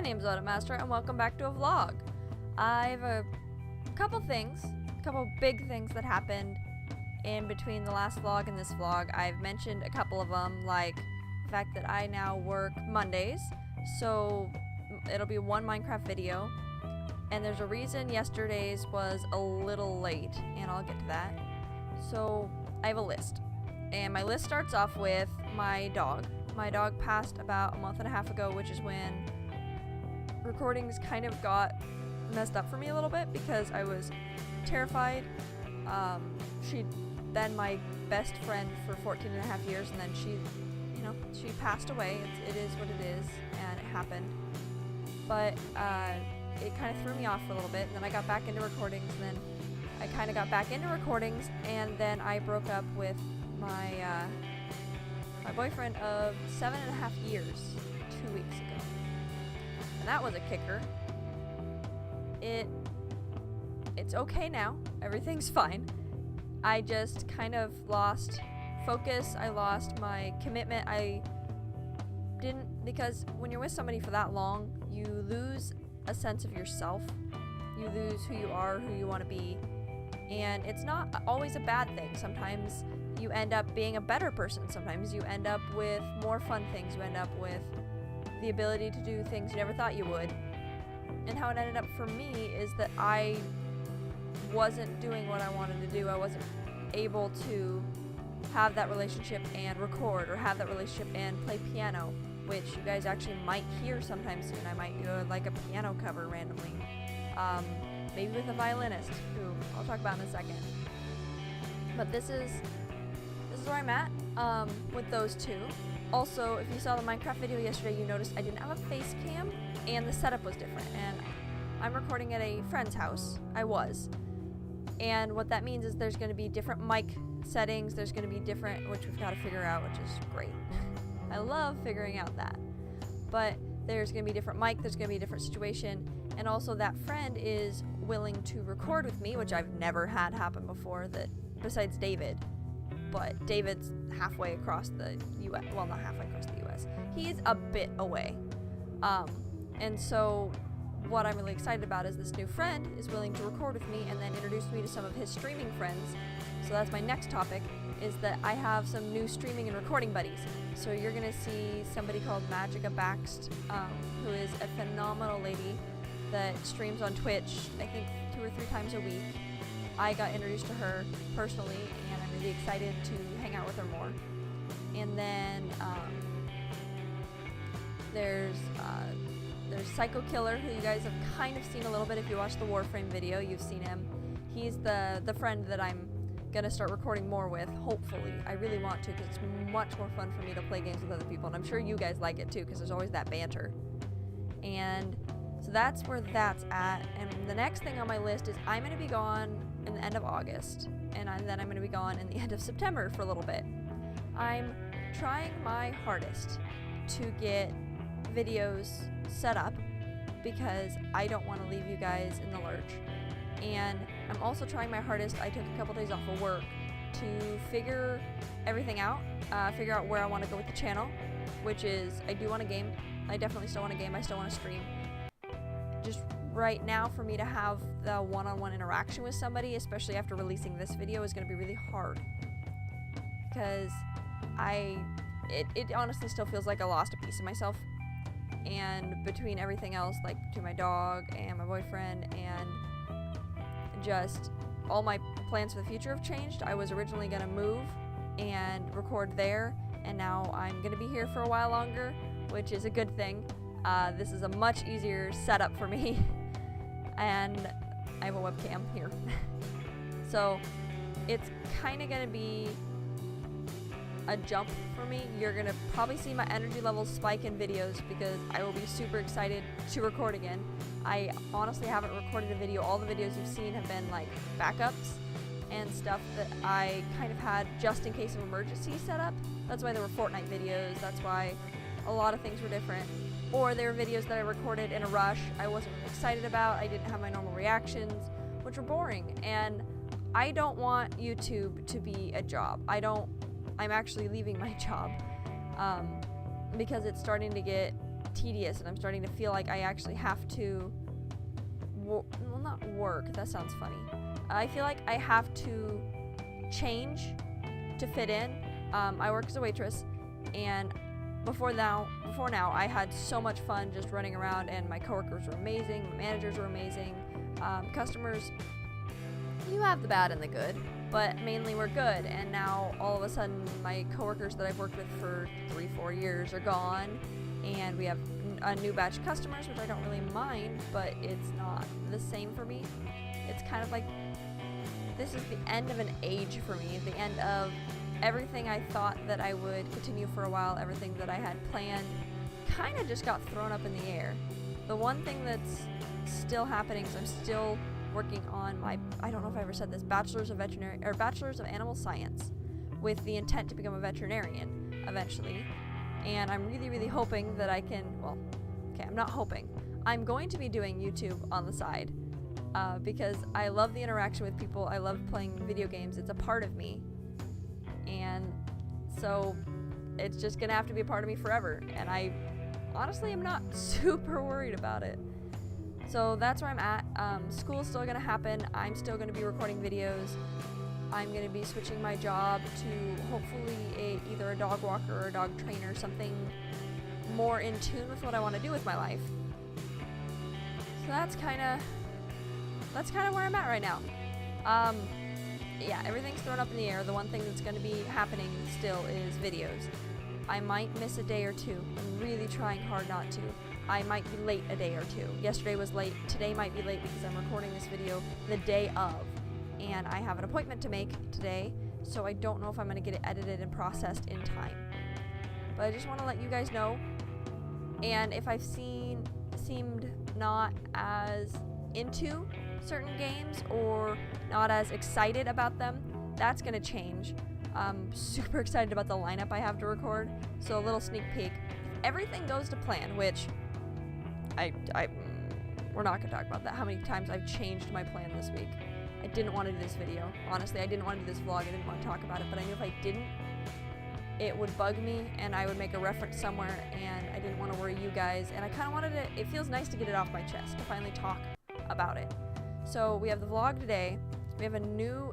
name's Odotmaster, and welcome back to a vlog. I have a couple big things that happened in between the last vlog and this vlog. I've mentioned a couple of them, like the fact that I now work Mondays, so it'll be one Minecraft video, and there's a reason yesterday's was a little late, and I'll get to that. So I have a list, and my list starts off with my dog. My dog passed about a month and a half ago, which is when recordings kind of got messed up for me a little bit because I was terrified. She'd been my best friend for 14 and a half years, and then she passed away. It is what it is, and it happened. But it kind of threw me off for a little bit, and then I got back into recordings, and then I kind of got back into recordings, and then I broke up with my boyfriend of 7.5 years 2 weeks ago. And that was a kicker. It's okay now. Everything's fine. I just kind of lost focus. I lost my commitment. Because when you're with somebody for that long, you lose a sense of yourself. You lose who you are, who you want to be. And it's not always a bad thing. Sometimes you end up being a better person. Sometimes you end up with more fun things. You end up with the ability to do things you never thought you would. And how it ended up for me is that I wasn't doing what I wanted to do. I wasn't able to have that relationship and record, or have that relationship and play piano, which you guys actually might hear sometime soon. I might do like a piano cover randomly. Maybe with a violinist, who I'll talk about in a second. But this is where I'm at with those two. Also, if you saw the Minecraft video yesterday, you noticed I didn't have a face cam, and the setup was different. And I'm recording at a friend's house. I was. And what that means is there's going to be different mic settings. There's going to be different, which we've got to figure out, which is great. I love figuring out that. But there's going to be different mic. There's going to be a different situation. And also that friend is willing to record with me, which I've never had happen before, besides David. But David's halfway across the U.S. Well, not halfway across the U.S. He's a bit away. And so what I'm really excited about is this new friend is willing to record with me and then introduce me to some of his streaming friends. So that's my next topic, is that I have some new streaming and recording buddies. So you're going to see somebody called Magica Baxt, who is a phenomenal lady that streams on Twitch, I think 2 or 3 times a week. I got introduced to her personally, and I'm really excited to hang out with her more. And then there's Psychokiller, who you guys have kind of seen a little bit. If you watched the Warframe video, you've seen him. He's the friend that I'm gonna start recording more with, hopefully. I really want to, because it's much more fun for me to play games with other people, and I'm sure you guys like it too, because there's always that banter. And so that's where that's at. And the next thing on my list is I'm gonna be gone in the end of August, and then I'm going to be gone in the end of September for a little bit. I'm trying my hardest to get videos set up because I don't want to leave you guys in the lurch. And I'm also trying my hardest. I took a couple days off of work to figure everything out, figure out where I want to go with the channel, which is I do want a game. I definitely still want a game. I still want to stream. Just right now, for me to have the one-on-one interaction with somebody, especially after releasing this video, is going to be really hard, because it honestly still feels like I lost a piece of myself. And between everything else, like between my dog and my boyfriend and just all my plans for the future have changed. I was originally going to move and record there, and now I'm going to be here for a while longer, which is a good thing. This is a much easier setup for me. And I have a webcam here. So it's kind of going to be a jump for me. You're going to probably see my energy levels spike in videos because I will be super excited to record again. I honestly haven't recorded a video. All the videos you've seen have been like backups and stuff that I kind of had just in case of emergency set up. That's why there were Fortnite videos. That's why a lot of things were different. Or there were videos that I recorded in a rush I wasn't really excited about. I didn't have my normal reactions, which were boring. And I don't want YouTube to be a job. I'm actually leaving my job because it's starting to get tedious, and I'm starting to feel like I actually have to well, not work, that sounds funny. I feel like I have to change to fit in. I work as a waitress, and before now I had so much fun just running around, and my coworkers were amazing, my managers were amazing, customers, you have the bad and the good, but mainly we're good. And now all of a sudden my coworkers that I've worked with for 3-4 years are gone, and we have a new batch of customers, which I don't really mind, but it's not the same for me. It's kind of like, this is the end of an age for me, the end of everything I thought that I would continue for a while, everything that I had planned kind of just got thrown up in the air. The one thing that's still happening is I'm still working on my, I don't know if I ever said this, Bachelor's of Animal Science, with the intent to become a veterinarian eventually. And I'm really, really hoping that I can, well, okay, I'm not hoping. I'm going to be doing YouTube on the side because I love the interaction with people. I love playing video games. It's a part of me. And so it's just going to have to be a part of me forever. And I honestly am not super worried about it. So that's where I'm at. School's still going to happen. I'm still going to be recording videos. I'm going to be switching my job to hopefully either a dog walker or a dog trainer, something more in tune with what I want to do with my life. So that's kind of where I'm at right now. Yeah, everything's thrown up in the air. The one thing that's going to be happening still is videos. I might miss a day or two. I'm really trying hard not to. I might be late a day or two. Yesterday was late. Today might be late because I'm recording this video the day of. And I have an appointment to make today, so I don't know if I'm going to get it edited and processed in time. But I just want to let you guys know. And if I've seemed not as into certain games or not as excited about them, that's going to change. I'm super excited about the lineup I have to record, so a little sneak peek. If everything goes to plan, which we're not going to talk about that, how many times I've changed my plan this week. I didn't want to do this video. Honestly, I didn't want to do this vlog. I didn't want to talk about it, but I knew if I didn't, it would bug me, and I would make a reference somewhere, and I didn't want to worry you guys, and I kind of wanted it feels nice to get it off my chest, to finally talk about it. So we have the vlog today. We have a new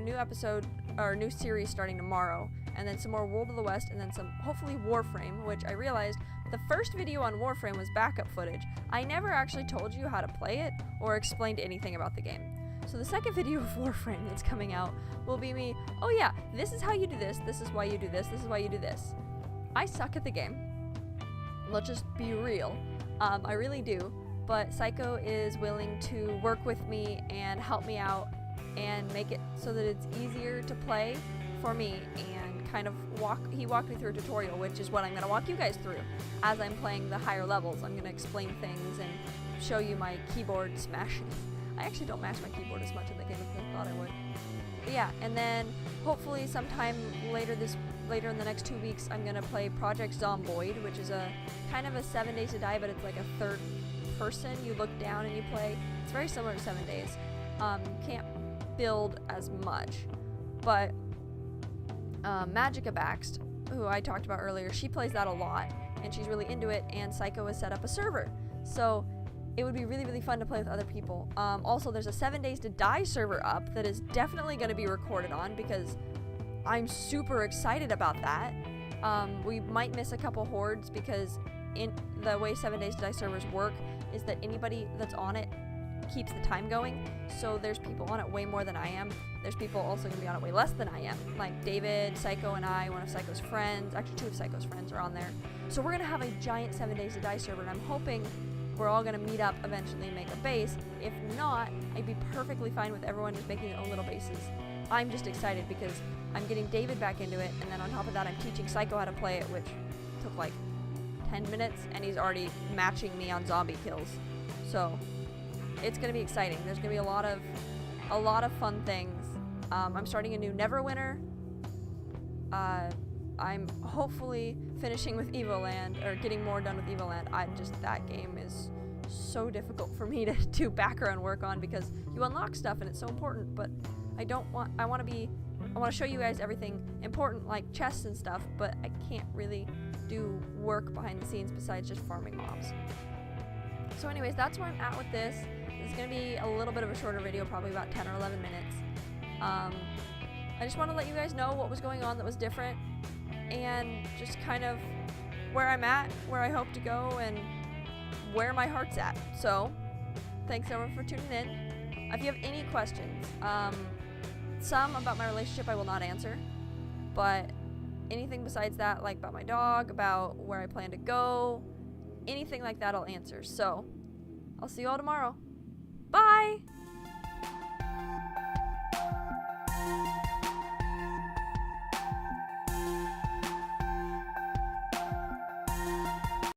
episode, or a new series starting tomorrow, and then some more World of the West, and then some, hopefully, Warframe, which I realized the first video on Warframe was backup footage. I never actually told you how to play it, or explained anything about the game. So the second video of Warframe that's coming out will be me, oh yeah, this is how you do this is why you do this is why you do this. I suck at the game. Let's just be real. I really do. But Psycho is willing to work with me and help me out and make it so that it's easier to play for me, and kind of he walked me through a tutorial, which is what I'm going to walk you guys through as I'm playing the higher levels. I'm going to explain things and show you my keyboard smashes. I actually don't mash my keyboard as much in the game as I thought I would. But yeah, and then hopefully sometime later in the next 2 weeks, I'm gonna play Project Zomboid, which is a kind of a 7 Days to Die, but it's like a third person. You look down and you play. It's very similar to 7 Days. You can't build as much, but Magica Baxt, who I talked about earlier, she plays that a lot, and she's really into it. And Psycho has set up a server, so it would be really, really fun to play with other people. Also, there's a 7 Days to Die server up that is definitely going to be recorded on, because I'm super excited about that. We might miss a couple hordes, because in the way 7 Days to Die servers work is that anybody that's on it keeps the time going. So there's people on it way more than I am. There's people also going to be on it way less than I am. Like David, Psycho, and I, one of Psycho's friends, actually 2 of Psycho's friends are on there. So we're going to have a giant 7 Days to Die server, and I'm hoping we're all going to meet up eventually and make a base. If not, I'd be perfectly fine with everyone just making their own little bases. I'm just excited because I'm getting David back into it, and then on top of that, I'm teaching Psycho how to play it, which took like 10 minutes, and he's already matching me on zombie kills. So it's going to be exciting. There's going to be a lot of fun things. I'm starting a new Neverwinter. I'm hopefully finishing with Evoland, or getting more done with Evoland. That game is so difficult for me to do background work on, because you unlock stuff and it's so important, but I want to show you guys everything important, like chests and stuff, but I can't really do work behind the scenes besides just farming mobs. So anyways, that's where I'm at with this. This is going to be a little bit of a shorter video, probably about 10 or 11 minutes. I just want to let you guys know what was going on that was different, and just kind of where I'm at, where I hope to go, and where my heart's at. So thanks everyone for tuning in. If you have any questions, some about my relationship I will not answer, but anything besides that, like about my dog, about where I plan to go, anything like that, I'll answer. So I'll see you all tomorrow. Bye!